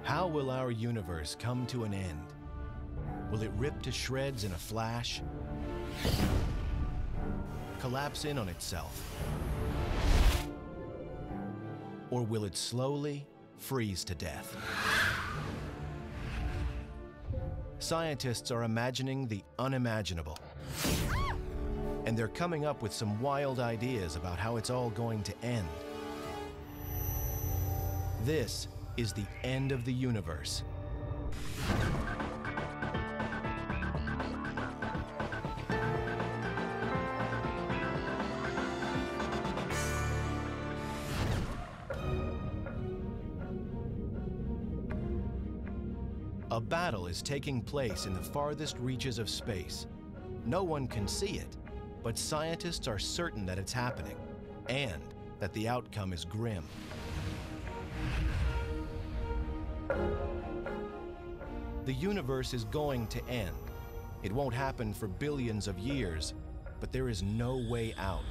How will our universe come to an end? Will it rip to shreds in a flash? Collapse in on itself? Or will it slowly freeze to death? Scientists are imagining the unimaginable. And they're coming up with some wild ideas about how it's all going to end. This is the end of the universe. A battle is taking place in the farthest reaches of space. No one can see it, but scientists are certain that it's happening and that the outcome is grim. The universe is going to end. It won't happen for billions of years, but there is no way out.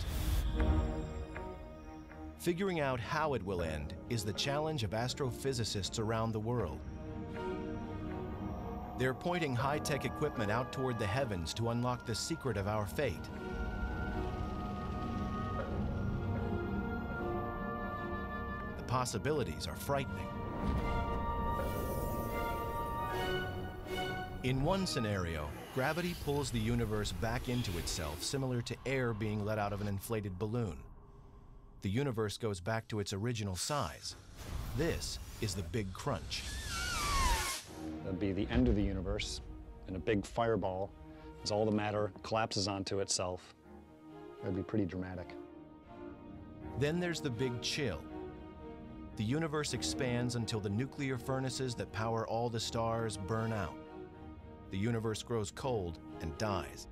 Figuring out how it will end is the challenge of astrophysicists around the world. They're pointing high-tech equipment out toward the heavens to unlock the secret of our fate. The possibilities are frightening. In one scenario, gravity pulls the universe back into itself, similar to air being let out of an inflated balloon. The universe goes back to its original size. This is the Big Crunch. That'd be the end of the universe, and a big fireball, as all the matter collapses onto itself. That'd be pretty dramatic. Then there's the Big Chill. The universe expands until the nuclear furnaces that power all the stars burn out. The universe grows cold and dies.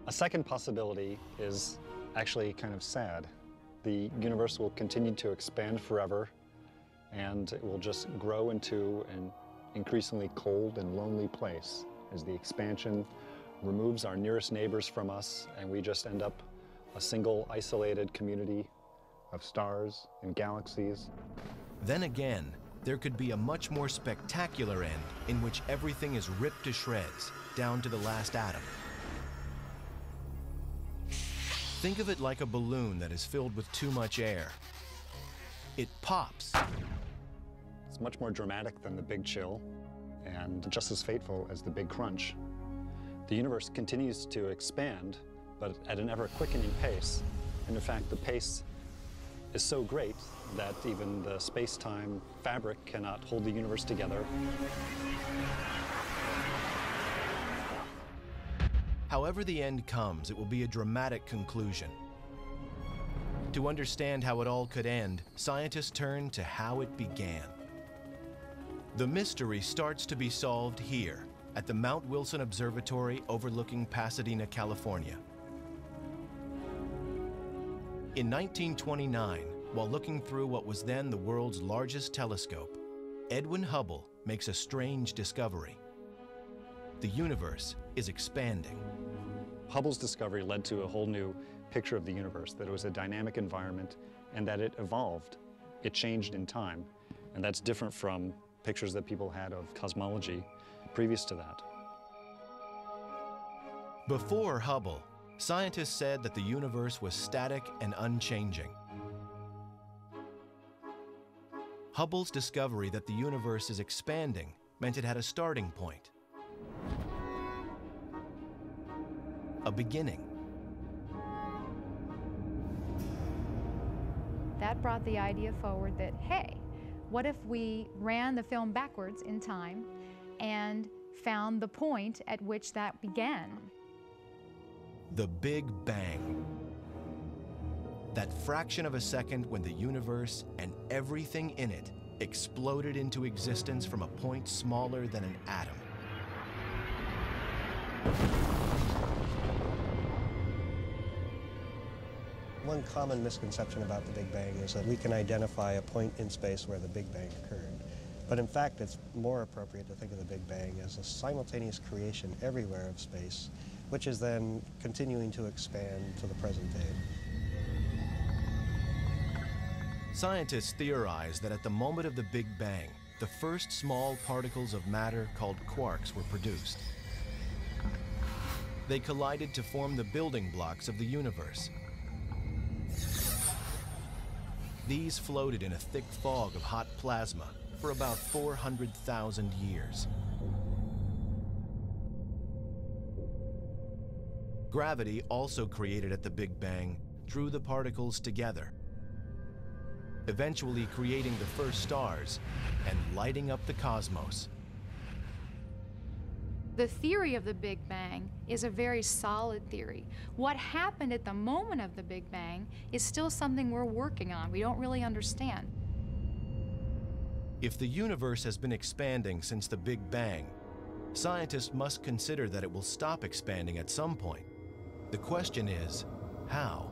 A second possibility is actually kind of sad. The universe will continue to expand forever, and it will just grow into an increasingly cold and lonely place as the expansion removes our nearest neighbors from us, and we just end up a single isolated community of stars and galaxies. Then again, there could be a much more spectacular end in which everything is ripped to shreds, down to the last atom. Think of it like a balloon that is filled with too much air. It pops. It's much more dramatic than the Big Chill, and just as fateful as the Big Crunch. The universe continues to expand, but at an ever-quickening pace. And in fact, the pace is so great that even the space-time fabric cannot hold the universe together. However the end comes, it will be a dramatic conclusion. To understand how it all could end, scientists turn to how it began. The mystery starts to be solved here, at the Mount Wilson Observatory overlooking Pasadena, California. In 1929, while looking through what was then the world's largest telescope, Edwin Hubble makes a strange discovery. The universe is expanding. Hubble's discovery led to a whole new picture of the universe, that it was a dynamic environment and that it evolved. It changed in time, and that's different from pictures that people had of cosmology previous to that. Before Hubble, scientists said that the universe was static and unchanging. Hubble's discovery that the universe is expanding meant it had a starting point, a beginning. That brought the idea forward that, hey, what if we ran the film backwards in time and found the point at which that began? The Big Bang. That fraction of a second when the universe and everything in it exploded into existence from a point smaller than an atom. One common misconception about the Big Bang is that we can identify a point in space where the Big Bang occurred. But in fact, it's more appropriate to think of the Big Bang as a simultaneous creation everywhere of space, which is then continuing to expand to the present day. Scientists theorize that at the moment of the Big Bang, the first small particles of matter called quarks were produced. They collided to form the building blocks of the universe. These floated in a thick fog of hot plasma for about 400,000 years. Gravity, also created at the Big Bang, drew the particles together, eventually creating the first stars and lighting up the cosmos. The theory of the Big Bang is a very solid theory. What happened at the moment of the Big Bang is still something we're working on. We don't really understand. If the universe has been expanding since the Big Bang, scientists must consider that it will stop expanding at some point. The question is, how?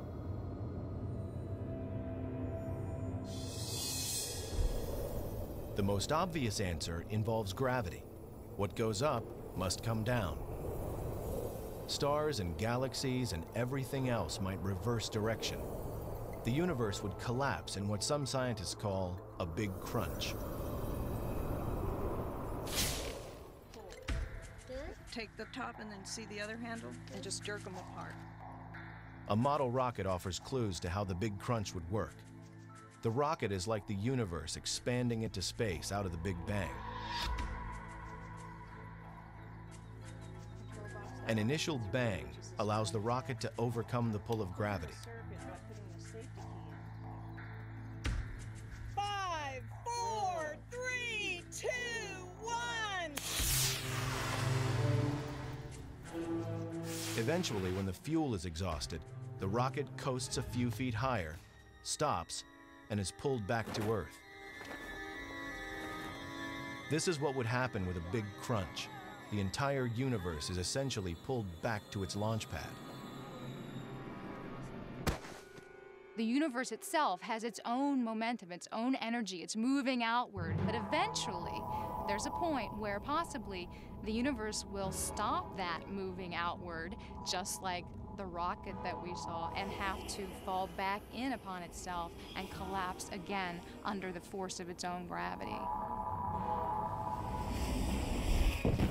The most obvious answer involves gravity. What goes up must come down. Stars and galaxies and everything else might reverse direction. The universe would collapse in what some scientists call a big crunch. Take the top and then see the other handle and just jerk them apart. A model rocket offers clues to how the big crunch would work. The rocket is like the universe expanding into space out of the Big Bang. An initial bang allows the rocket to overcome the pull of gravity. 5, 4, 3, 2, 1. Eventually, when the fuel is exhausted, the rocket coasts a few feet higher, stops, and is pulled back to Earth. This is what would happen with a big crunch. The entire universe is essentially pulled back to its launch pad. The universe itself has its own momentum, its own energy. It's moving outward. But eventually, there's a point where possibly the universe will stop that moving outward, just like the rocket that we saw, and have to fall back in upon itself and collapse again under the force of its own gravity.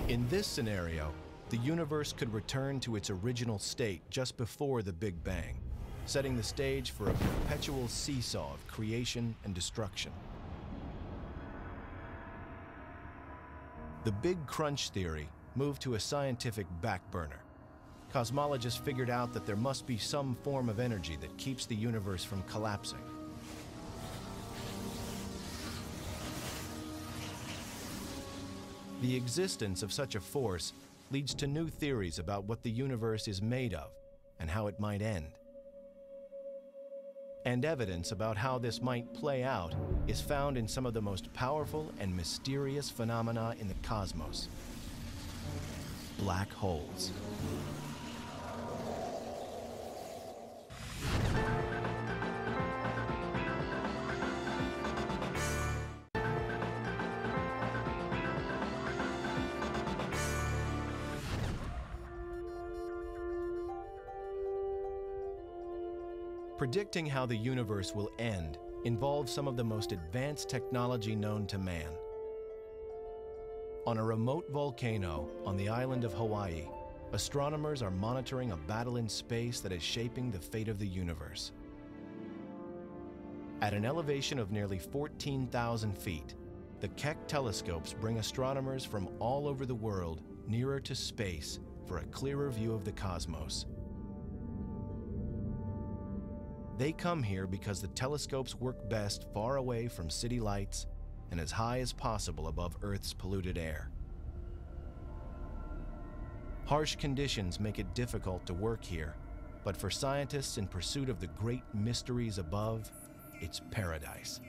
In this scenario, the universe could return to its original state just before the Big Bang, setting the stage for a perpetual seesaw of creation and destruction. The Big Crunch theory moved to a scientific back burner. Cosmologists figured out that there must be some form of energy that keeps the universe from collapsing. The existence of such a force leads to new theories about what the universe is made of and how it might end. And evidence about how this might play out is found in some of the most powerful and mysterious phenomena in the cosmos: black holes. Predicting how the universe will end involves some of the most advanced technology known to man. On a remote volcano on the island of Hawaii, astronomers are monitoring a battle in space that is shaping the fate of the universe. At an elevation of nearly 14,000 feet, the Keck telescopes bring astronomers from all over the world nearer to space for a clearer view of the cosmos. They come here because the telescopes work best far away from city lights and as high as possible above Earth's polluted air. Harsh conditions make it difficult to work here, but for scientists in pursuit of the great mysteries above, it's paradise.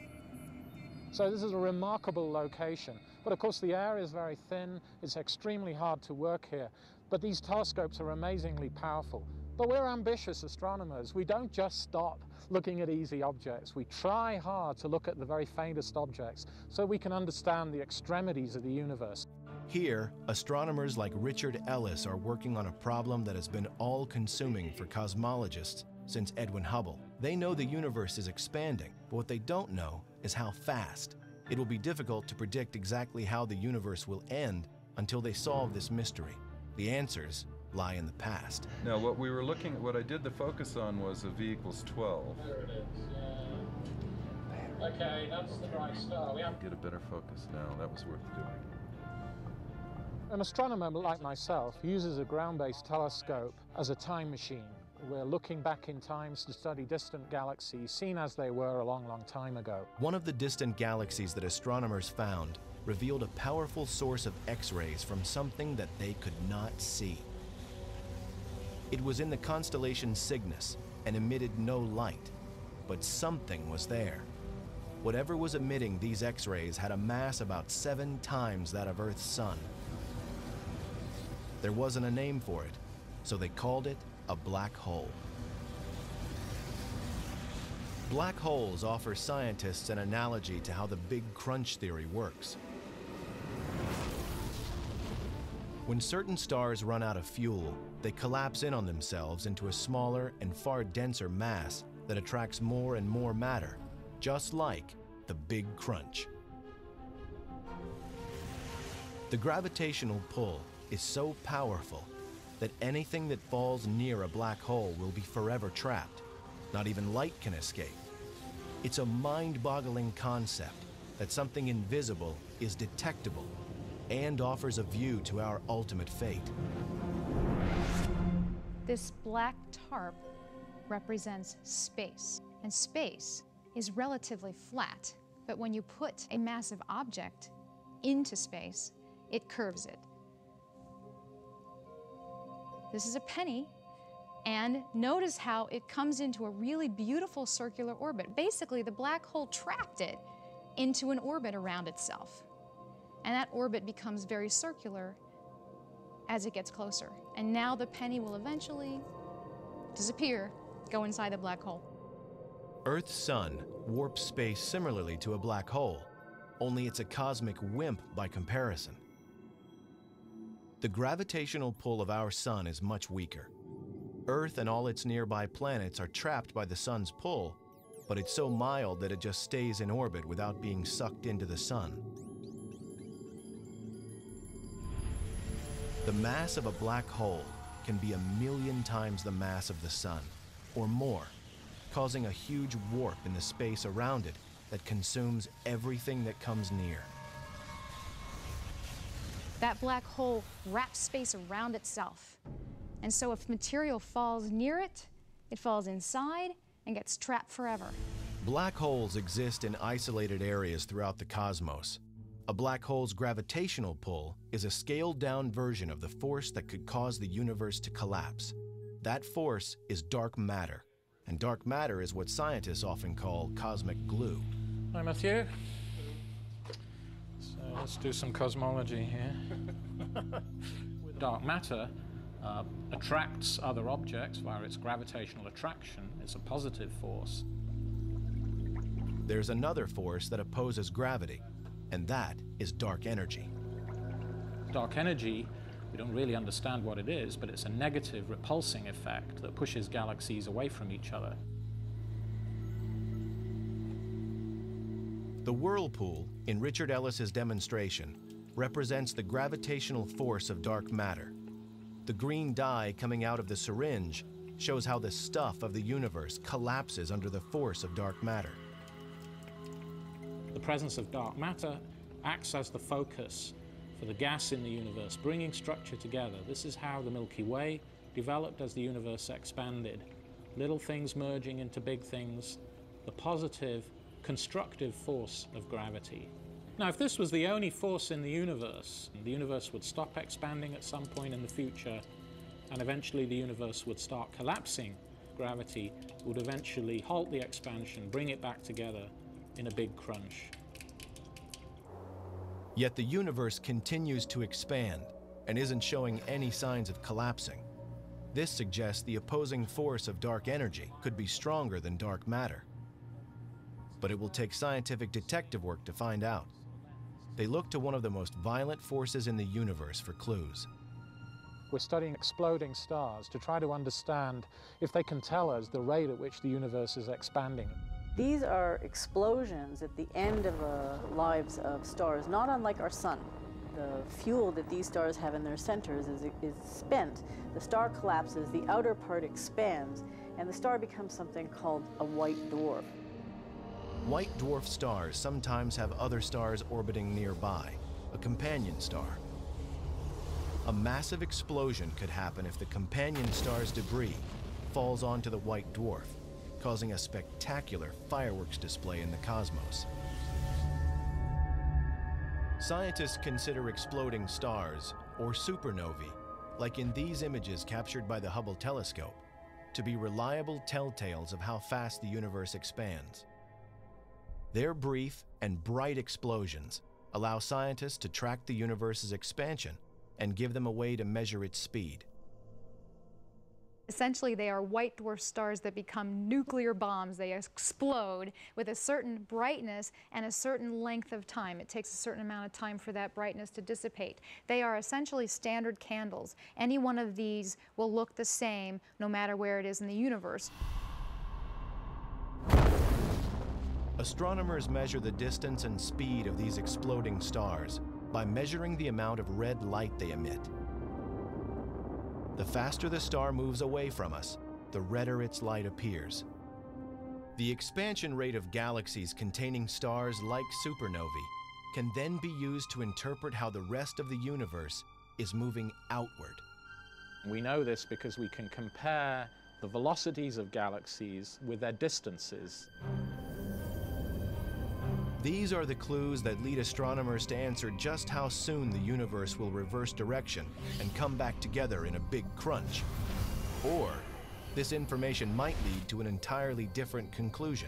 So this is a remarkable location, but of course the air is very thin, it's extremely hard to work here, but these telescopes are amazingly powerful. But we're ambitious astronomers. We don't just stop looking at easy objects. We try hard to look at the very faintest objects so we can understand the extremities of the universe. Here, astronomers like Richard Ellis are working on a problem that has been all-consuming for cosmologists since Edwin Hubble. They know the universe is expanding, but what they don't know is how fast. It will be difficult to predict exactly how the universe will end until they solve this mystery. The answers lie in the past. Now, what I did the focus on was a V equals 12. There it is, yeah. Okay, that's the dry star. Get a better focus now. That was worth doing. An astronomer like myself uses a ground-based telescope as a time machine. We're looking back in time to study distant galaxies, seen as they were a long, long time ago. One of the distant galaxies that astronomers found revealed a powerful source of X-rays from something that they could not see. It was in the constellation Cygnus and emitted no light, but something was there. Whatever was emitting these X-rays had a mass about 7 times that of Earth's sun. There wasn't a name for it, so they called it a black hole. Black holes offer scientists an analogy to how the Big Crunch theory works. When certain stars run out of fuel, they collapse in on themselves into a smaller and far denser mass that attracts more and more matter, just like the Big Crunch. The gravitational pull is so powerful that anything that falls near a black hole will be forever trapped. Not even light can escape. It's a mind-boggling concept that something invisible is detectable and offers a view to our ultimate fate. This black tarp represents space, and space is relatively flat. But when you put a massive object into space, it curves it. This is a penny, and notice how it comes into a really beautiful circular orbit. Basically, the black hole trapped it into an orbit around itself. And that orbit becomes very circular as it gets closer. And now the penny will eventually disappear, go inside the black hole. Earth's sun warps space similarly to a black hole, only it's a cosmic wimp by comparison. The gravitational pull of our sun is much weaker. Earth and all its nearby planets are trapped by the sun's pull, but it's so mild that it just stays in orbit without being sucked into the sun. The mass of a black hole can be 1,000,000 times the mass of the sun, or more, causing a huge warp in the space around it that consumes everything that comes near. That black hole wraps space around itself. And so if material falls near it, it falls inside and gets trapped forever. Black holes exist in isolated areas throughout the cosmos. A black hole's gravitational pull is a scaled-down version of the force that could cause the universe to collapse. That force is dark matter, and dark matter is what scientists often call cosmic glue. Hi, Matthew. So let's do some cosmology here. Dark matter attracts other objects via its gravitational attraction. It's a positive force. There's another force that opposes gravity, and that is dark energy. Dark energy, we don't really understand what it is, but it's a negative repulsing effect that pushes galaxies away from each other. The whirlpool in Richard Ellis's demonstration represents the gravitational force of dark matter. The green dye coming out of the syringe shows how the stuff of the universe collapses under the force of dark matter. The presence of dark matter acts as the focus for the gas in the universe, bringing structure together. This is how the Milky Way developed as the universe expanded. Little things merging into big things, the positive, constructive force of gravity. Now, if this was the only force in the universe would stop expanding at some point in the future, and eventually the universe would start collapsing. Gravity would eventually halt the expansion, bring it back together in a big crunch. Yet the universe continues to expand and isn't showing any signs of collapsing. This suggests the opposing force of dark energy could be stronger than dark matter. But it will take scientific detective work to find out. They look to one of the most violent forces in the universe for clues. We're studying exploding stars to try to understand if they can tell us the rate at which the universe is expanding. These are explosions at the end of the lives of stars, not unlike our sun. The fuel that these stars have in their centers is spent. The star collapses, the outer part expands, and the star becomes something called a white dwarf. White dwarf stars sometimes have other stars orbiting nearby, a companion star. A massive explosion could happen if the companion star's debris falls onto the white dwarf, causing a spectacular fireworks display in the cosmos. Scientists consider exploding stars, or supernovae, like in these images captured by the Hubble telescope, to be reliable telltales of how fast the universe expands. Their brief and bright explosions allow scientists to track the universe's expansion and give them a way to measure its speed. Essentially, they are white dwarf stars that become nuclear bombs. They explode with a certain brightness and a certain length of time. It takes a certain amount of time for that brightness to dissipate. They are essentially standard candles. Any one of these will look the same no matter where it is in the universe. Astronomers measure the distance and speed of these exploding stars by measuring the amount of red light they emit. The faster the star moves away from us, the redder its light appears. The expansion rate of galaxies containing stars like supernovae can then be used to interpret how the rest of the universe is moving outward. We know this because we can compare the velocities of galaxies with their distances. These are the clues that lead astronomers to answer just how soon the universe will reverse direction and come back together in a big crunch. Or, this information might lead to an entirely different conclusion.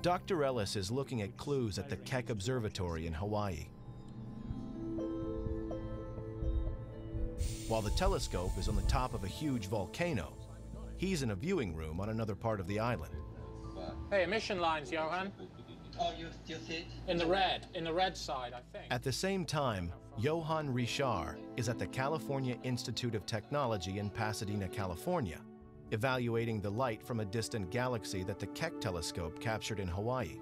Dr. Ellis is looking at clues at the Keck Observatory in Hawaii. While the telescope is on the top of a huge volcano, he's in a viewing room on another part of the island. Hey, emission lines, Johan. Oh, you see it? In the red side, I think. At the same time, Johan Richard is at the California Institute of Technology in Pasadena, California, evaluating the light from a distant galaxy that the Keck telescope captured in Hawaii.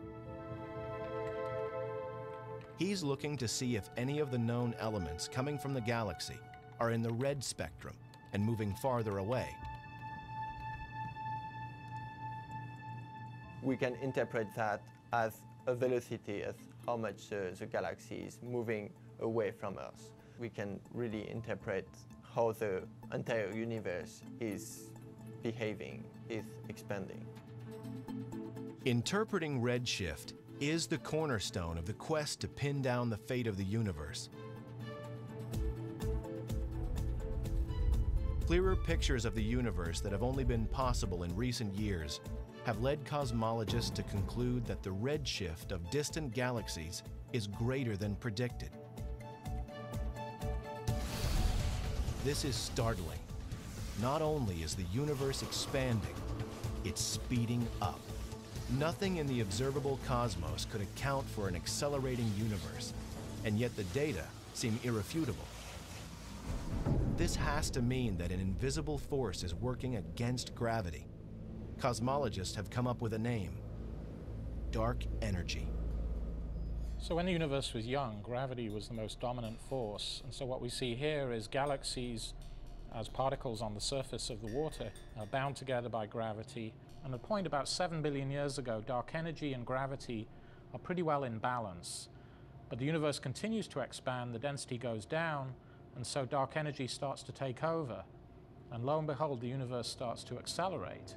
He's looking to see if any of the known elements coming from the galaxy are in the red spectrum and moving farther away. We can interpret that as a velocity, as how much the galaxy is moving away from us. We can really interpret how the entire universe is behaving, is expanding. Interpreting redshift is the cornerstone of the quest to pin down the fate of the universe. Clearer pictures of the universe that have only been possible in recent years have led cosmologists to conclude that the redshift of distant galaxies is greater than predicted. This is startling. Not only is the universe expanding, it's speeding up. Nothing in the observable cosmos could account for an accelerating universe, and yet the data seem irrefutable. This has to mean that an invisible force is working against gravity. Cosmologists have come up with a name: dark energy. So when the universe was young, gravity was the most dominant force. And so what we see here is galaxies as particles on the surface of the water are bound together by gravity. And at a point about 7 billion years ago, dark energy and gravity are pretty well in balance. But the universe continues to expand, the density goes down, and so dark energy starts to take over. And lo and behold, the universe starts to accelerate.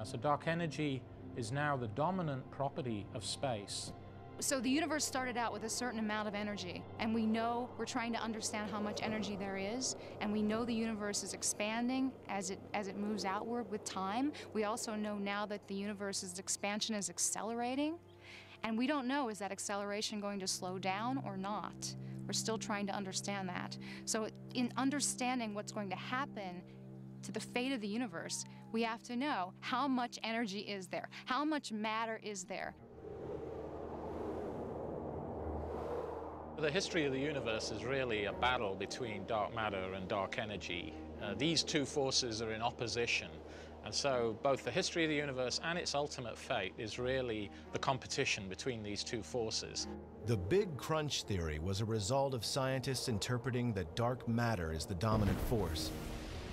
So dark energy is now the dominant property of space. So the universe started out with a certain amount of energy, and we know we're trying to understand how much energy there is, and we know the universe is expanding as it moves outward with time. We also know now that the universe's expansion is accelerating, and we don't know, is that acceleration going to slow down or not? We're still trying to understand that. So in understanding what's going to happen to the fate of the universe, we have to know how much energy is there, how much matter is there. The history of the universe is really a battle between dark matter and dark energy. These two forces are in opposition, And so both the history of the universe and its ultimate fate is really the competition between these two forces. The Big Crunch theory was a result of scientists interpreting that dark matter is the dominant force.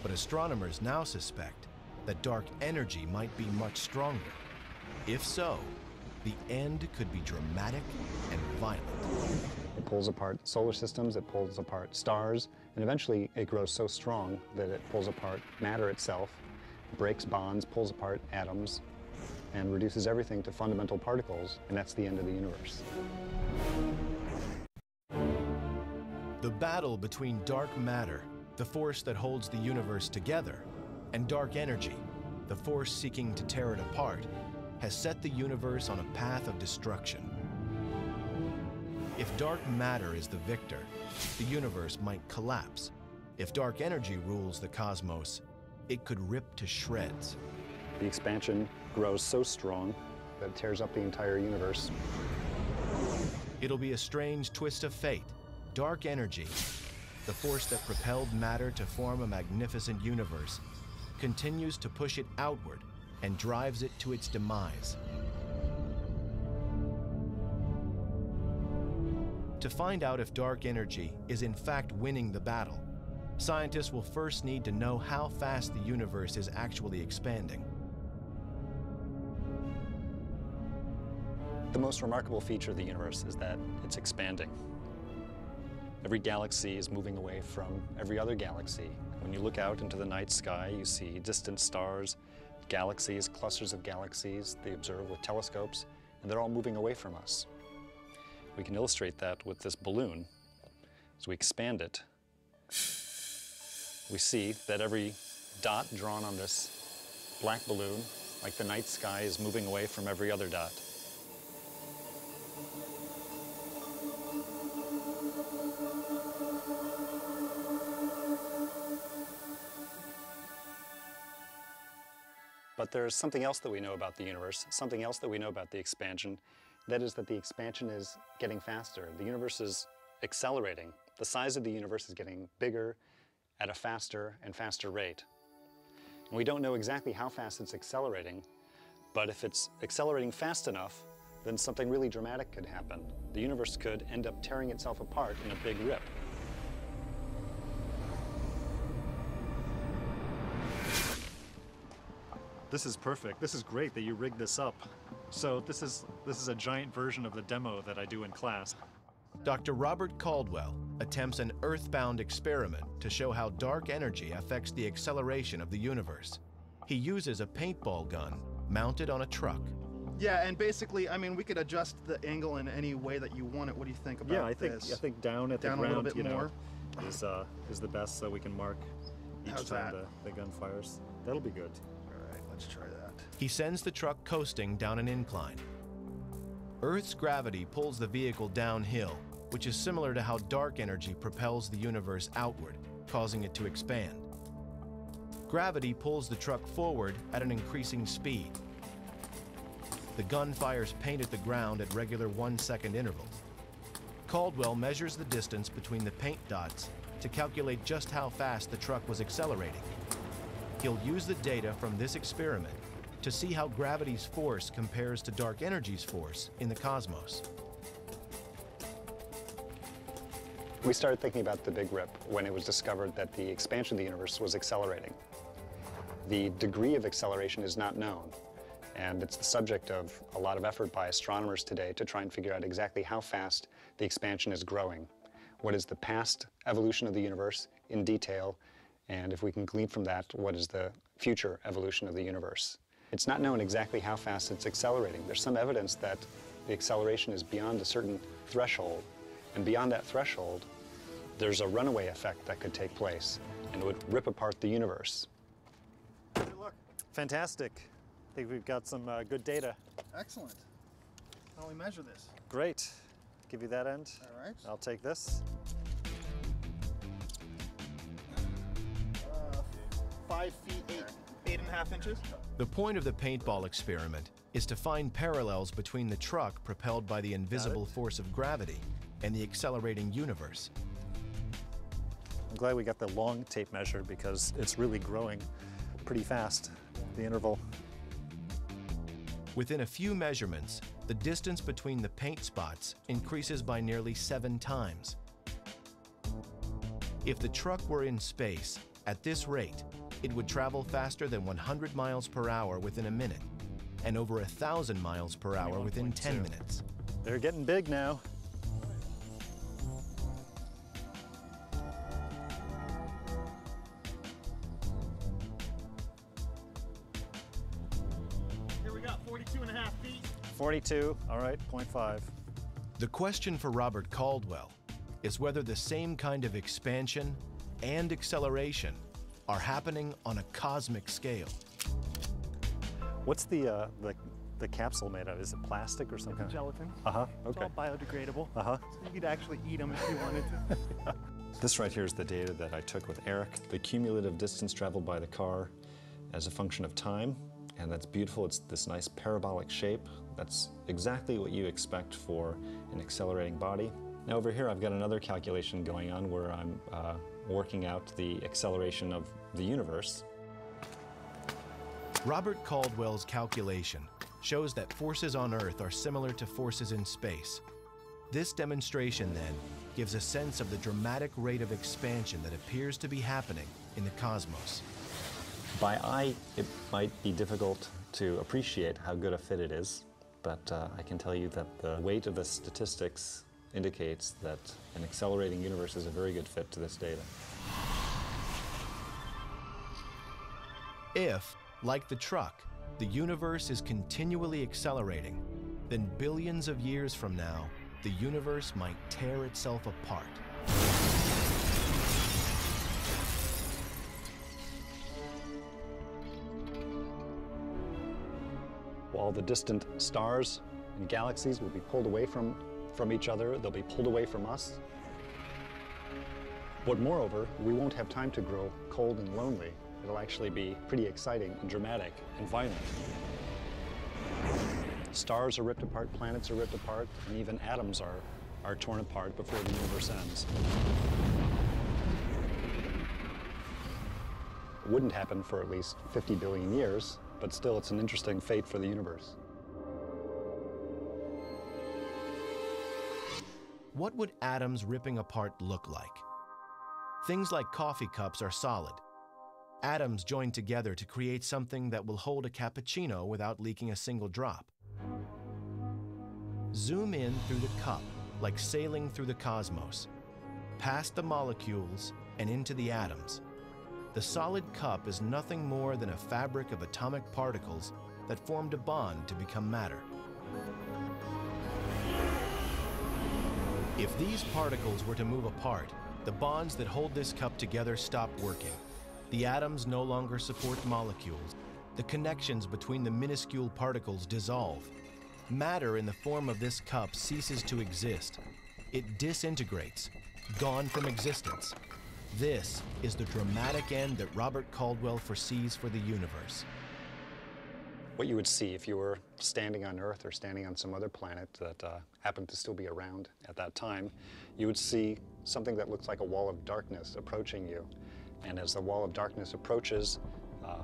But astronomers now suspect that dark energy might be much stronger. If so, the end could be dramatic and violent. It pulls apart solar systems, it pulls apart stars, and eventually it grows so strong that it pulls apart matter itself, breaks bonds, pulls apart atoms, and reduces everything to fundamental particles, and that's the end of the universe. The battle between dark matter, the force that holds the universe together, and dark energy, the force seeking to tear it apart, has set the universe on a path of destruction. If dark matter is the victor, the universe might collapse. If dark energy rules the cosmos, it could rip to shreds. The expansion grows so strong that it tears up the entire universe. It'll be a strange twist of fate. Dark energy, the force that propelled matter to form a magnificent universe, continues to push it outward and drives it to its demise. To find out if dark energy is in fact winning the battle, scientists will first need to know how fast the universe is actually expanding. The most remarkable feature of the universe is that it's expanding. Every galaxy is moving away from every other galaxy. When you look out into the night sky, you see distant stars, galaxies, clusters of galaxies they observe with telescopes, and they're all moving away from us. We can illustrate that with this balloon. As we expand it, we see that every dot drawn on this black balloon, like the night sky, is moving away from every other dot. But there's something else that we know about the universe, something else that we know about the expansion. That is that the expansion is getting faster. The universe is accelerating. The size of the universe is getting bigger at a faster and faster rate. And we don't know exactly how fast it's accelerating, but if it's accelerating fast enough, then something really dramatic could happen. The universe could end up tearing itself apart in a big rip. This is perfect. This is great that you rigged this up. So this is a giant version of the demo that I do in class. Dr. Robert Caldwell attempts an earthbound experiment to show how dark energy affects the acceleration of the universe. He uses a paintball gun mounted on a truck. Yeah, and basically, I mean, we could adjust the angle in any way that you want it. What do you think about this? I think down at the down ground, a little bit more is the best, so we can mark each time the gun fires. That'll be good. All right, let's try that. He sends the truck coasting down an incline. Earth's gravity pulls the vehicle downhill, which is similar to how dark energy propels the universe outward, causing it to expand. Gravity pulls the truck forward at an increasing speed. The gun fires paint at the ground at regular 1-second intervals. Caldwell measures the distance between the paint dots to calculate just how fast the truck was accelerating. He'll use the data from this experiment to see how gravity's force compares to dark energy's force in the cosmos. We started thinking about the Big Rip when it was discovered that the expansion of the universe was accelerating. The degree of acceleration is not known, and it's the subject of a lot of effort by astronomers today to try and figure out exactly how fast the expansion is growing. What is the past evolution of the universe in detail, and if we can glean from that, what is the future evolution of the universe? It's not known exactly how fast it's accelerating. There's some evidence that the acceleration is beyond a certain threshold, and beyond that threshold, there's a runaway effect that could take place, and it would rip apart the universe. Look. Fantastic. I think we've got some good data. Excellent. How do we measure this? Great. Give you that end. All right. I'll take this. 5 feet, 8.5 inches. The point of the paintball experiment is to find parallels between the truck propelled by the invisible force of gravity and the accelerating universe. I'm glad we got the long tape measure because it's really growing pretty fast. the interval. Within a few measurements, the distance between the paint spots increases by nearly 7 times. If the truck were in space, at this rate, it would travel faster than 100 miles per hour within a minute, and over 1,000 miles per hour within 10 minutes. They're getting big now. Here we got 42.5 feet. 42, all right, 0.5. The question for Robert Caldwell is whether the same kind of expansion and acceleration are happening on a cosmic scale. What's the capsule made of? Is it plastic or something? Gelatin. Uh-huh, It's okay. all biodegradable. Uh-huh. So you could actually eat them if you wanted to. This right here is the data that I took with Eric. The cumulative distance traveled by the car as a function of time, and that's beautiful. It's this nice parabolic shape. That's exactly what you expect for an accelerating body. Now over here I've got another calculation going on where I'm working out the acceleration of the universe. Robert Caldwell's calculation shows that forces on Earth are similar to forces in space. This demonstration, then, gives a sense of the dramatic rate of expansion that appears to be happening in the cosmos. By eye, it might be difficult to appreciate how good a fit it is, but I can tell you that the weight of the statistics indicates that an accelerating universe is a very good fit to this data. If, like the truck, the universe is continually accelerating, then billions of years from now, the universe might tear itself apart. While the distant stars and galaxies will be pulled away from each other, they'll be pulled away from us. But moreover, we won't have time to grow cold and lonely. It'll actually be pretty exciting and dramatic and violent. Stars are ripped apart, planets are ripped apart, and even atoms are torn apart before the universe ends. It wouldn't happen for at least 50 billion years, but still it's an interesting fate for the universe. What would atoms ripping apart look like? Things like coffee cups are solid. Atoms join together to create something that will hold a cappuccino without leaking a single drop. Zoom in through the cup, like sailing through the cosmos, past the molecules and into the atoms. The solid cup is nothing more than a fabric of atomic particles that formed a bond to become matter. If these particles were to move apart, the bonds that hold this cup together stop working. The atoms no longer support molecules. The connections between the minuscule particles dissolve. Matter in the form of this cup ceases to exist. It disintegrates, gone from existence. This is the dramatic end that Robert Caldwell foresees for the universe. What you would see if you were standing on Earth or standing on some other planet that happened to still be around at that time, you would see something that looks like a wall of darkness approaching you. And as the wall of darkness approaches,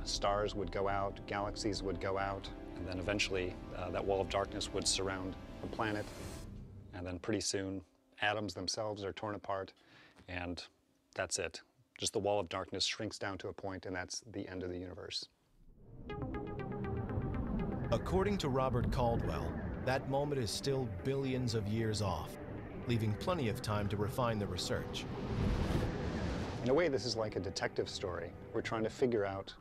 stars would go out, galaxies would go out, and then eventually that wall of darkness would surround the planet. And then pretty soon, atoms themselves are torn apart, and that's it. Just the wall of darkness shrinks down to a point, and that's the end of the universe. According to Robert Caldwell, that moment is still billions of years off, leaving plenty of time to refine the research. In a way, this is like a detective story. We're trying to figure out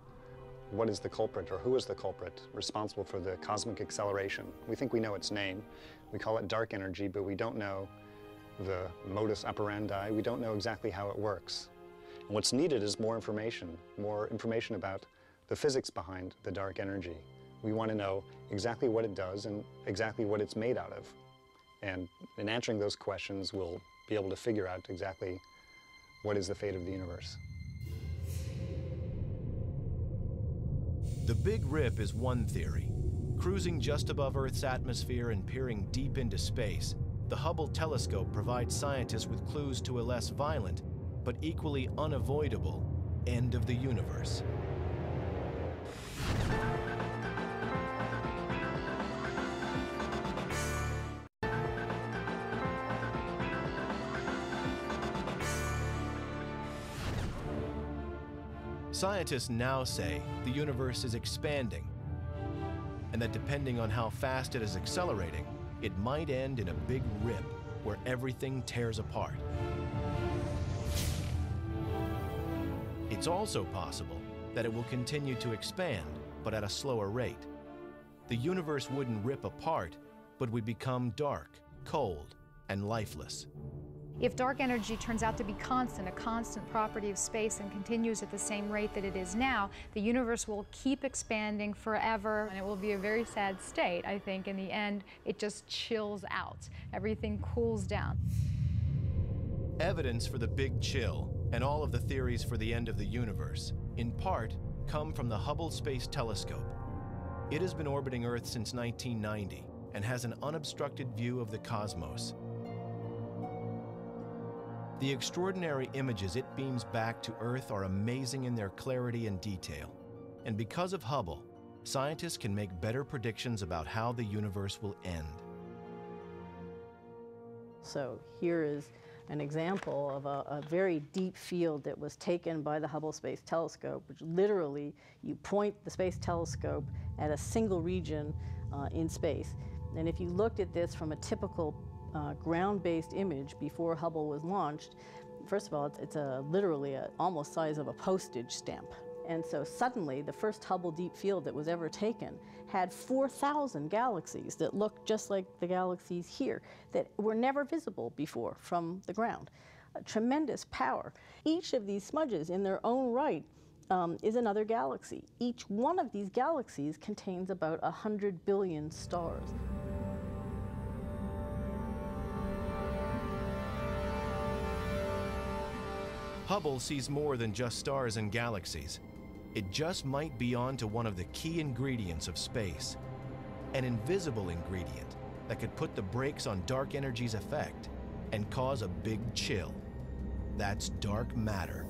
what is the culprit, or who is the culprit responsible for the cosmic acceleration. We think we know its name. We call it dark energy, but we don't know the modus operandi. We don't know exactly how it works. And what's needed is more information about the physics behind the dark energy. We want to know exactly what it does and exactly what it's made out of. And in answering those questions, we'll be able to figure out exactly what is the fate of the universe. The Big Rip is one theory. Cruising just above Earth's atmosphere and peering deep into space, the Hubble telescope provides scientists with clues to a less violent, but equally unavoidable, end of the universe. Scientists now say the universe is expanding, and that depending on how fast it is accelerating, it might end in a big rip where everything tears apart. It's also possible that it will continue to expand, but at a slower rate. The universe wouldn't rip apart, but would become dark, cold, and lifeless. If dark energy turns out to be constant, a constant property of space, and continues at the same rate that it is now, the universe will keep expanding forever, and it will be a very sad state. I think in the end, it just chills out. Everything cools down. Evidence for the Big Chill and all of the theories for the end of the universe, in part, come from the Hubble Space Telescope. It has been orbiting Earth since 1990 and has an unobstructed view of the cosmos. The extraordinary images it beams back to Earth are amazing in their clarity and detail. And because of Hubble, scientists can make better predictions about how the universe will end. So here is an example of a very deep field that was taken by the Hubble Space Telescope, which literally you point the space telescope at a single region in space. And if you looked at this from a typical ground-based image before Hubble was launched, first of all, it's literally almost size of a postage stamp. And so suddenly, the first Hubble Deep Field that was ever taken had 4,000 galaxies that looked just like the galaxies here, that were never visible before from the ground. A tremendous power. Each of these smudges in their own right is another galaxy. Each one of these galaxies contains about 100 billion stars. Hubble sees more than just stars and galaxies. It just might be on to one of the key ingredients of space, an invisible ingredient that could put the brakes on dark energy's effect and cause a big chill. That's dark matter.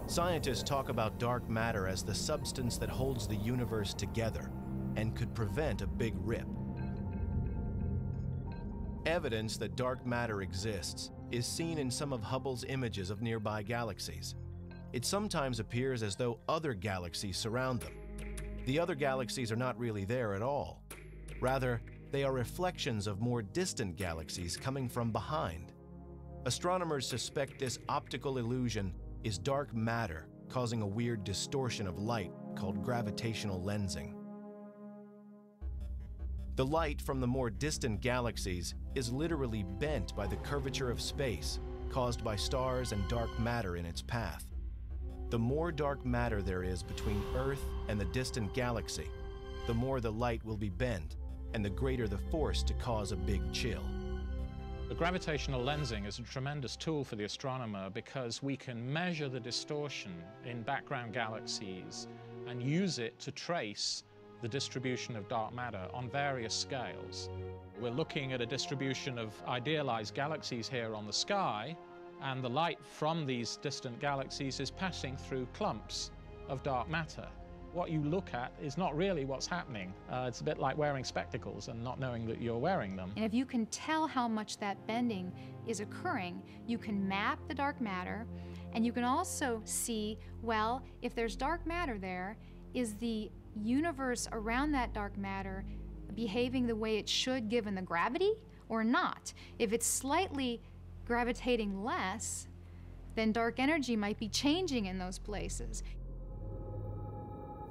Scientists talk about dark matter as the substance that holds the universe together and could prevent a big rip. Evidence that dark matter exists is seen in some of Hubble's images of nearby galaxies. It sometimes appears as though other galaxies surround them. The other galaxies are not really there at all. Rather, they are reflections of more distant galaxies coming from behind. Astronomers suspect this optical illusion is dark matter causing a weird distortion of light called gravitational lensing. The light from the more distant galaxies is literally bent by the curvature of space caused by stars and dark matter in its path. The more dark matter there is between Earth and the distant galaxy, the more the light will be bent and the greater the force to cause a big chill. The gravitational lensing is a tremendous tool for the astronomer because we can measure the distortion in background galaxies and use it to trace the distribution of dark matter on various scales. We're looking at a distribution of idealized galaxies here on the sky, and the light from these distant galaxies is passing through clumps of dark matter. What you look at is not really what's happening. It's a bit like wearing spectacles and not knowing that you're wearing them. And if you can tell how much that bending is occurring, you can map the dark matter, and you can also see, well, if there's dark matter there, is the universe around that dark matter behaving the way it should given the gravity or not? If it's slightly gravitating less, then dark energy might be changing in those places.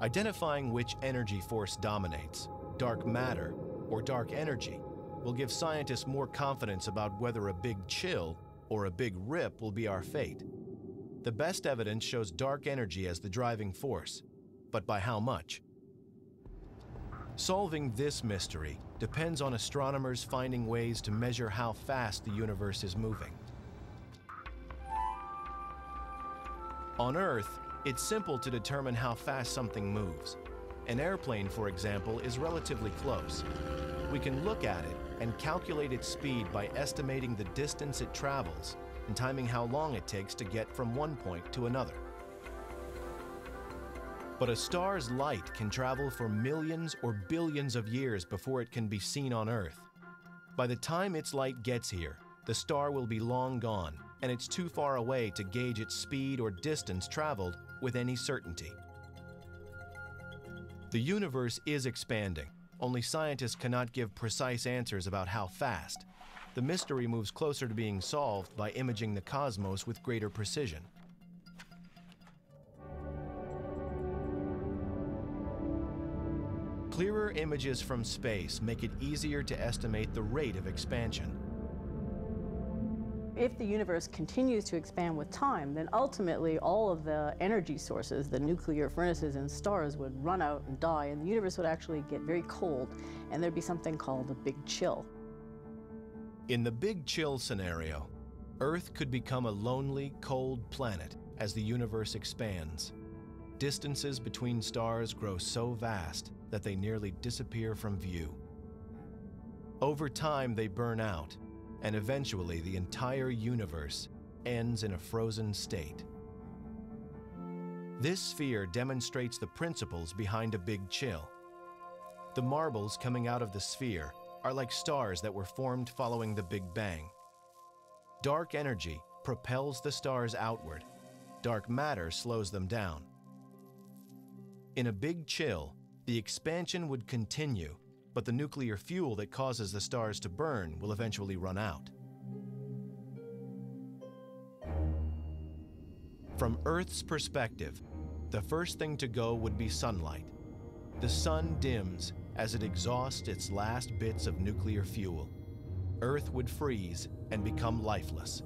Identifying which energy force dominates, dark matter or dark energy, will give scientists more confidence about whether a big chill or a big rip will be our fate. The best evidence shows dark energy as the driving force, but by how much? Solving this mystery depends on astronomers finding ways to measure how fast the universe is moving. On Earth, it's simple to determine how fast something moves. An airplane, for example, is relatively close. We can look at it and calculate its speed by estimating the distance it travels and timing how long it takes to get from one point to another. But a star's light can travel for millions or billions of years before it can be seen on Earth. By the time its light gets here, the star will be long gone, and it's too far away to gauge its speed or distance traveled with any certainty. The universe is expanding, only scientists cannot give precise answers about how fast. The mystery moves closer to being solved by imaging the cosmos with greater precision. Clearer images from space make it easier to estimate the rate of expansion. If the universe continues to expand with time, then ultimately all of the energy sources, the nuclear furnaces in stars, would run out and die, and the universe would actually get very cold, and there'd be something called a big chill. In the Big Chill scenario, Earth could become a lonely, cold planet as the universe expands. Distances between stars grow so vast that they nearly disappear from view. Over time, they burn out, and eventually the entire universe ends in a frozen state. This sphere demonstrates the principles behind a big chill. The marbles coming out of the sphere are like stars that were formed following the Big Bang. Dark energy propels the stars outward. Dark matter slows them down. In a big chill, the expansion would continue, but the nuclear fuel that causes the stars to burn will eventually run out. From Earth's perspective, the first thing to go would be sunlight. The sun dims as it exhausts its last bits of nuclear fuel. Earth would freeze and become lifeless.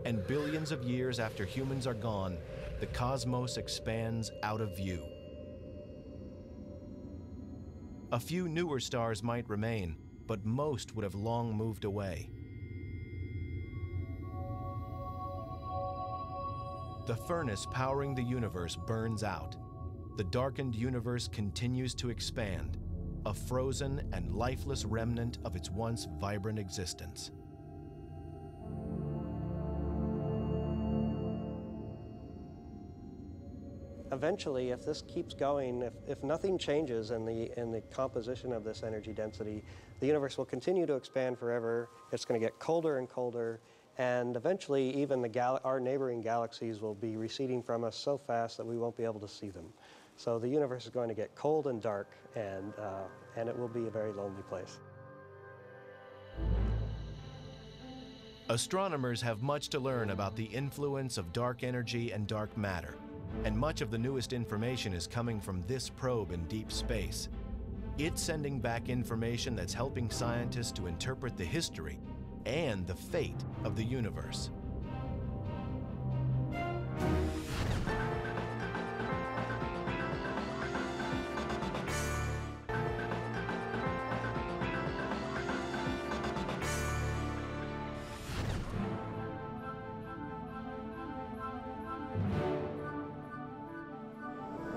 And billions of years after humans are gone, the cosmos expands out of view. A few newer stars might remain, but most would have long moved away. The furnace powering the universe burns out. The darkened universe continues to expand, a frozen and lifeless remnant of its once vibrant existence. Eventually, if this keeps going, if nothing changes in the composition of this energy density, the universe will continue to expand forever. It's going to get colder and colder, and eventually even our neighboring galaxies will be receding from us so fast that we won't be able to see them. So the universe is going to get cold and dark, and it will be a very lonely place. Astronomers have much to learn about the influence of dark energy and dark matter, and much of the newest information is coming from this probe in deep space. It's sending back information that's helping scientists to interpret the history and the fate of the universe.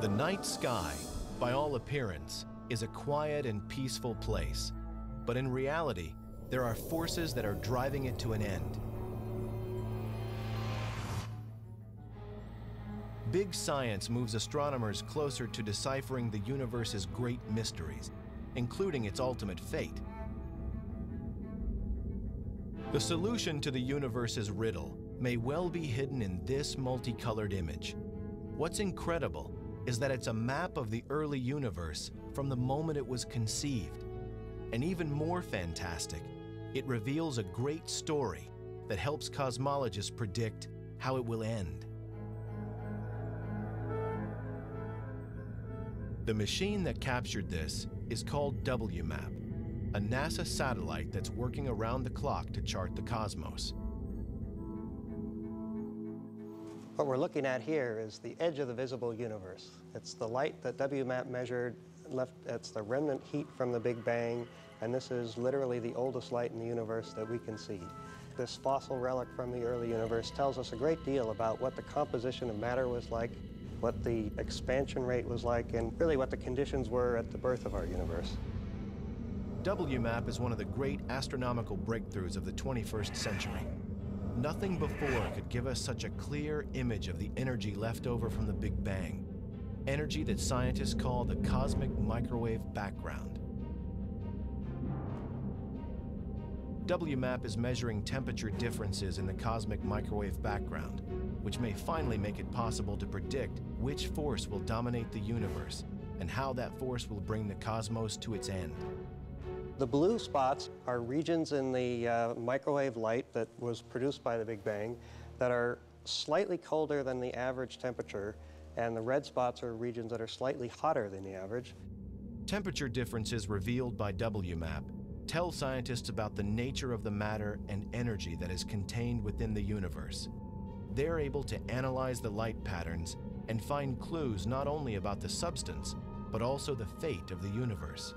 The night sky, by all appearance, is a quiet and peaceful place, but in reality, there are forces that are driving it to an end. Big science moves astronomers closer to deciphering the universe's great mysteries, including its ultimate fate. The solution to the universe's riddle may well be hidden in this multicolored image. What's incredible is that it's a map of the early universe from the moment it was conceived. And even more fantastic, it reveals a great story that helps cosmologists predict how it will end. The machine that captured this is called WMAP, a NASA satellite that's working around the clock to chart the cosmos. What we're looking at here is the edge of the visible universe. It's the light that WMAP measured, it's the remnant heat from the Big Bang, and this is literally the oldest light in the universe that we can see. This fossil relic from the early universe tells us a great deal about what the composition of matter was like, what the expansion rate was like, and really what the conditions were at the birth of our universe. WMAP is one of the great astronomical breakthroughs of the 21st century. Nothing before could give us such a clear image of the energy left over from the Big Bang, energy that scientists call the cosmic microwave background. WMAP is measuring temperature differences in the cosmic microwave background, which may finally make it possible to predict which force will dominate the universe and how that force will bring the cosmos to its end. The blue spots are regions in the microwave light that was produced by the Big Bang that are slightly colder than the average temperature, and the red spots are regions that are slightly hotter than the average. Temperature differences revealed by WMAP tell scientists about the nature of the matter and energy that is contained within the universe. They're able to analyze the light patterns and find clues not only about the substance, but also the fate of the universe.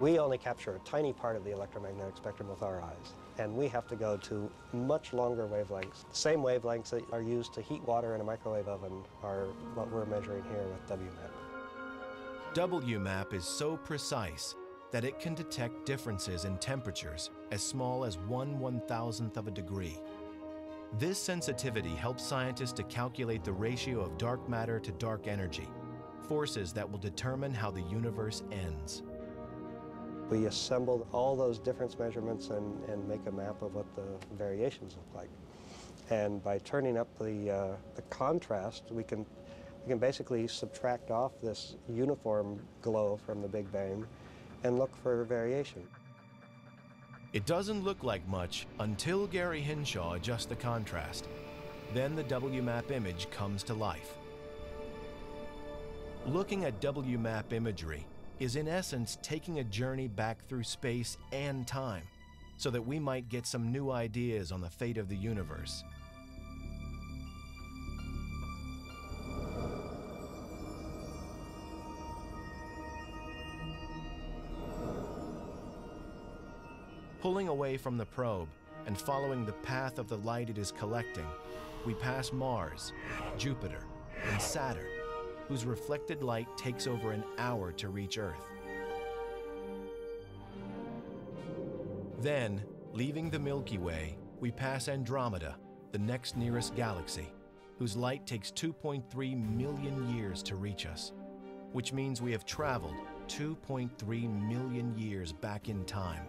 We only capture a tiny part of the electromagnetic spectrum with our eyes, and we have to go to much longer wavelengths. The same wavelengths that are used to heat water in a microwave oven are what we're measuring here with WMAP. WMAP is so precise that it can detect differences in temperatures as small as 1/1000th of a degree. This sensitivity helps scientists to calculate the ratio of dark matter to dark energy, forces that will determine how the universe ends. We assemble all those difference measurements and make a map of what the variations look like. And by turning up the contrast, we can basically subtract off this uniform glow from the Big Bang and look for variation. It doesn't look like much until Gary Hinshaw adjusts the contrast. Then the WMAP image comes to life. Looking at WMAP imagery is in essence taking a journey back through space and time so that we might get some new ideas on the fate of the universe. Pulling away from the probe and following the path of the light it is collecting, we pass Mars, Jupiter, and Saturn, whose reflected light takes over an hour to reach Earth. Then, leaving the Milky Way, we pass Andromeda, the next nearest galaxy, whose light takes 2.3 million years to reach us, which means we have traveled 2.3 million years back in time.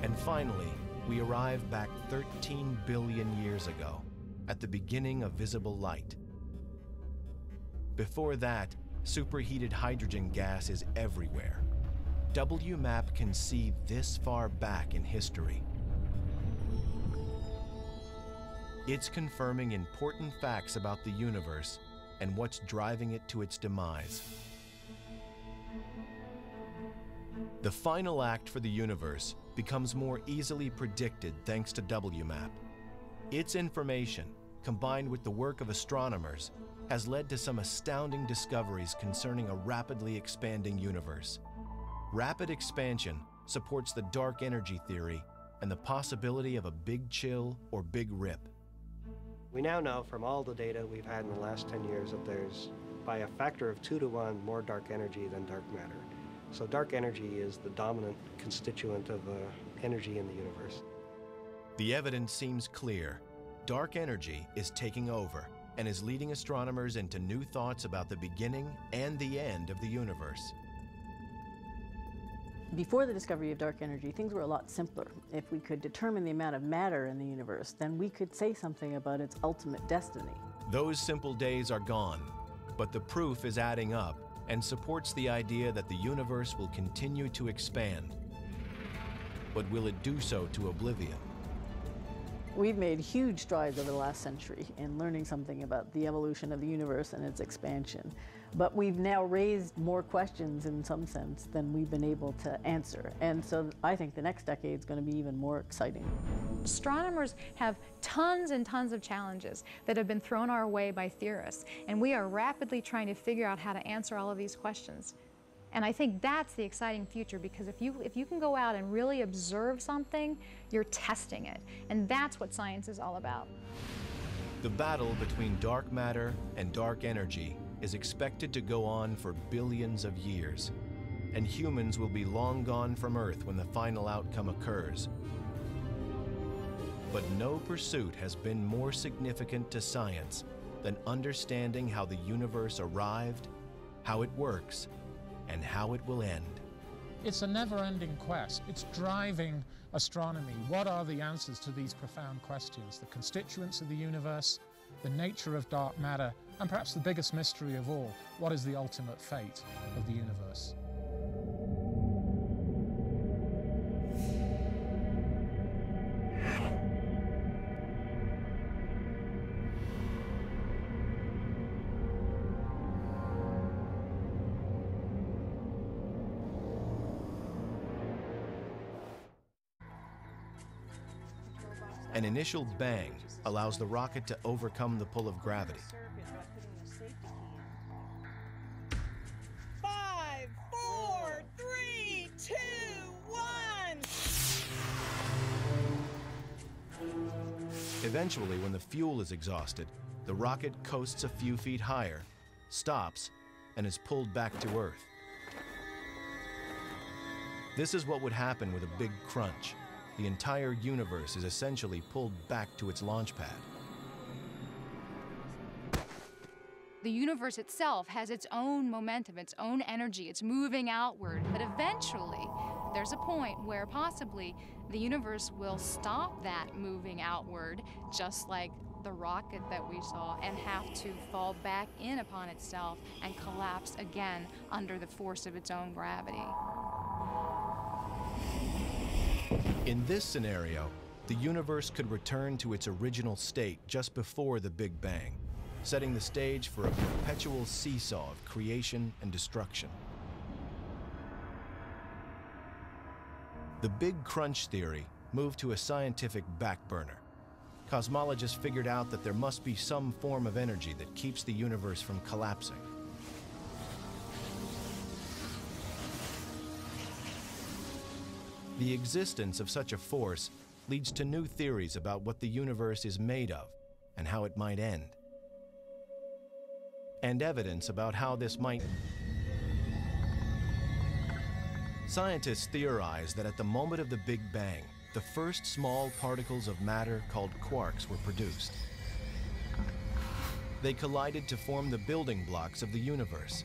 And finally, we arrive back 13 billion years ago, at the beginning of visible light. Before that, superheated hydrogen gas is everywhere. WMAP can see this far back in history. It's confirming important facts about the universe and what's driving it to its demise. The final act for the universe becomes more easily predicted thanks to WMAP. Its information, combined with the work of astronomers, has led to some astounding discoveries concerning a rapidly expanding universe. Rapid expansion supports the dark energy theory and the possibility of a big chill or big rip. We now know from all the data we've had in the last 10 years that there's, by a factor of 2 to 1, more dark energy than dark matter. So dark energy is the dominant constituent of energy in the universe. The evidence seems clear. Dark energy is taking over and is leading astronomers into new thoughts about the beginning and the end of the universe. Before the discovery of dark energy, things were a lot simpler. If we could determine the amount of matter in the universe, then we could say something about its ultimate destiny. Those simple days are gone, but the proof is adding up and supports the idea that the universe will continue to expand. But will it do so to oblivion? We've made huge strides over the last century in learning something about the evolution of the universe and its expansion. But we've now raised more questions in some sense than we've been able to answer. And so I think the next decade is going to be even more exciting. Astronomers have tons and tons of challenges that have been thrown our way by theorists, and we are rapidly trying to figure out how to answer all of these questions. And I think that's the exciting future, because if you can go out and really observe something, you're testing it. And that's what science is all about. The battle between dark matter and dark energy is expected to go on for billions of years, and humans will be long gone from Earth when the final outcome occurs. But no pursuit has been more significant to science than understanding how the universe arrived, how it works, and how it will end. It's a never-ending quest. It's driving astronomy. What are the answers to these profound questions? The constituents of the universe, the nature of dark matter, and perhaps the biggest mystery of all, what is the ultimate fate of the universe? An initial bang allows the rocket to overcome the pull of gravity. 5, 4, 3, 2, 1. Eventually, when the fuel is exhausted, the rocket coasts a few feet higher, stops, and is pulled back to Earth. This is what would happen with a big crunch. The entire universe is essentially pulled back to its launch pad. The universe itself has its own momentum, its own energy. It's moving outward. But eventually, there's a point where possibly the universe will stop that moving outward, just like the rocket that we saw, and have to fall back in upon itself and collapse again under the force of its own gravity. In this scenario, the universe could return to its original state just before the Big Bang, setting the stage for a perpetual seesaw of creation and destruction. The Big Crunch theory moved to a scientific back burner. Cosmologists figured out that there must be some form of energy that keeps the universe from collapsing. The existence of such a force leads to new theories about what the universe is made of and how it might end. And evidence about how this might. Scientists theorize that at the moment of the Big Bang, the first small particles of matter called quarks were produced. They collided to form the building blocks of the universe.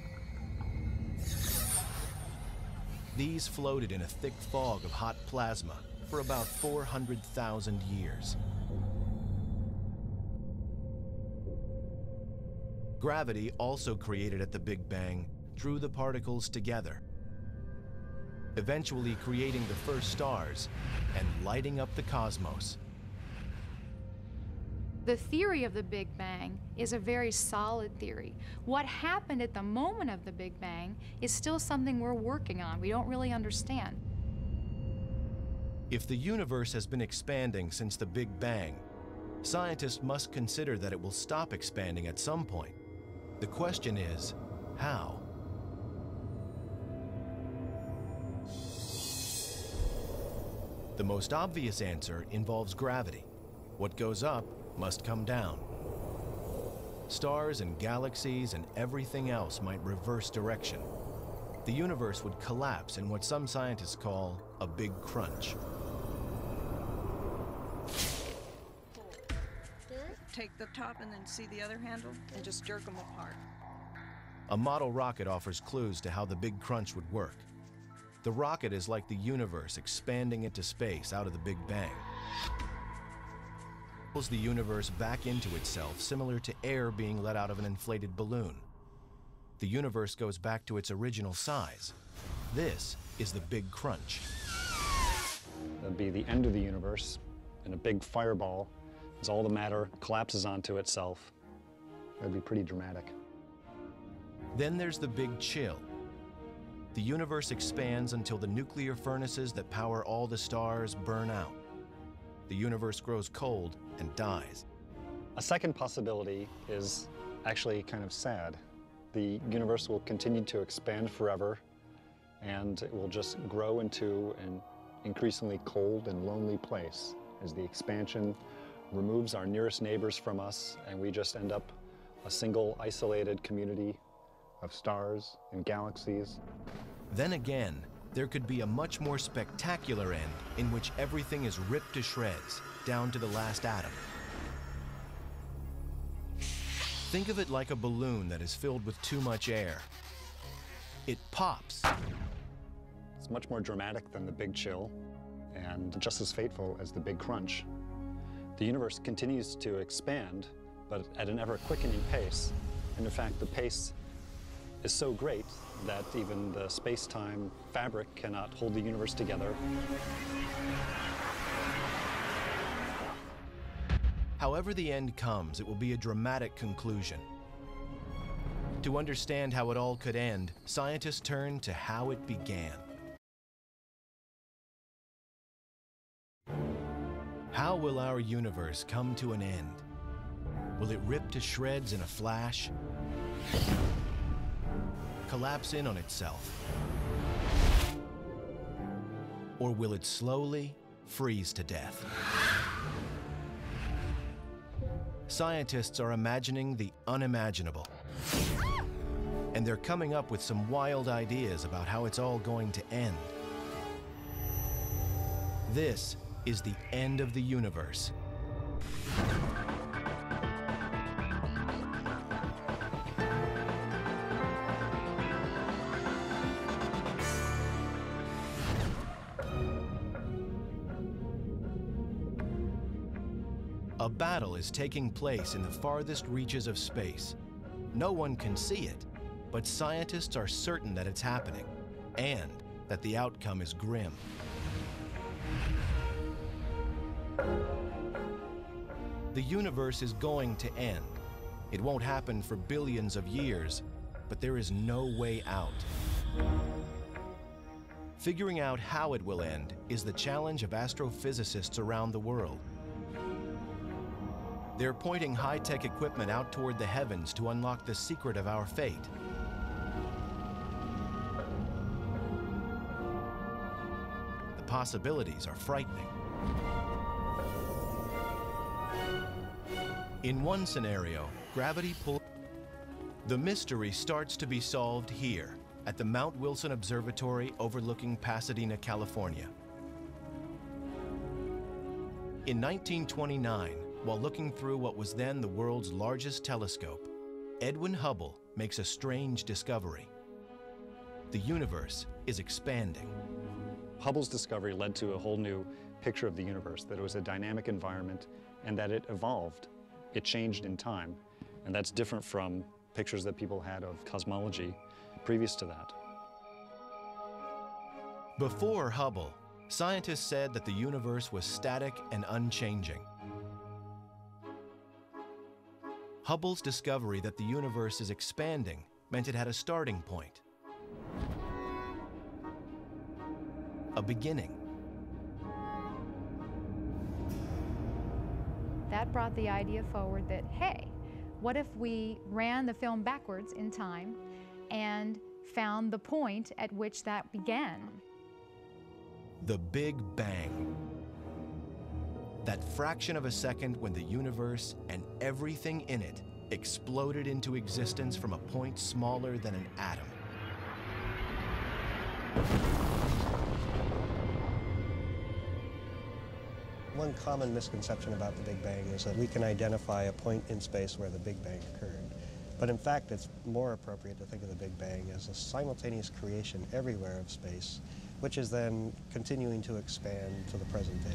These floated in a thick fog of hot plasma for about 400,000 years. Gravity, also created at the Big Bang, drew the particles together, eventually creating the first stars and lighting up the cosmos. The theory of the Big Bang is a very solid theory. What happened at the moment of the Big Bang is still something we're working on. We don't really understand. If the universe has been expanding since the Big Bang, scientists must consider that it will stop expanding at some point. The question is, how? The most obvious answer involves gravity. What goes up must come down. Stars and galaxies and everything else might reverse direction. The universe would collapse in what some scientists call a big crunch. Take the top and then see the other handle and just jerk them apart. A model rocket offers clues to how the big crunch would work. The rocket is like the universe expanding into space out of the Big Bang. Pulls the universe back into itself, similar to air being let out of an inflated balloon. The universe goes back to its original size. This is the Big Crunch. That'd be the end of the universe, and a big fireball, as all the matter collapses onto itself. That'd be pretty dramatic. Then there's the Big Chill. The universe expands until the nuclear furnaces that power all the stars burn out. The universe grows cold and dies. A second possibility is actually kind of sad. The universe will continue to expand forever, and it will just grow into an increasingly cold and lonely place as the expansion removes our nearest neighbors from us, and we just end up a single isolated community of stars and galaxies. Then again, there could be a much more spectacular end in which everything is ripped to shreds, down to the last atom. Think of it like a balloon that is filled with too much air. It pops. It's much more dramatic than the Big Chill and just as fateful as the Big Crunch. The universe continues to expand, but at an ever-quickening pace. And in fact, the pace is so great that even the space-time fabric cannot hold the universe together. However the end comes, it will be a dramatic conclusion. To understand how it all could end, scientists turn to how it began. How will our universe come to an end? Will it rip to shreds in a flash? Collapse in on itself? Or will it slowly freeze to death? Scientists are imagining the unimaginable. And they're coming up with some wild ideas about how it's all going to end. This is the end of the universe. A battle is taking place in the farthest reaches of space. No one can see it, but scientists are certain that it's happening, and that the outcome is grim. The universe is going to end. It won't happen for billions of years, but there is no way out. Figuring out how it will end is the challenge of astrophysicists around the world. They're pointing high-tech equipment out toward the heavens to unlock the secret of our fate. The possibilities are frightening. In one scenario, gravity pulls. The mystery starts to be solved here at the Mount Wilson Observatory overlooking Pasadena, California. In 1929, while looking through what was then the world's largest telescope, Edwin Hubble makes a strange discovery. The universe is expanding. Hubble's discovery led to a whole new picture of the universe, that it was a dynamic environment and that it evolved. It changed in time, and that's different from pictures that people had of cosmology previous to that. Before Hubble, scientists said that the universe was static and unchanging. Hubble's discovery that the universe is expanding meant it had a starting point, a beginning. That brought the idea forward that, hey, what if we ran the film backwards in time and found the point at which that began? The Big Bang. That fraction of a second when the universe and everything in it exploded into existence from a point smaller than an atom. One common misconception about the Big Bang is that we can identify a point in space where the Big Bang occurred. But in fact, it's more appropriate to think of the Big Bang as a simultaneous creation everywhere of space, which is then continuing to expand to the present day.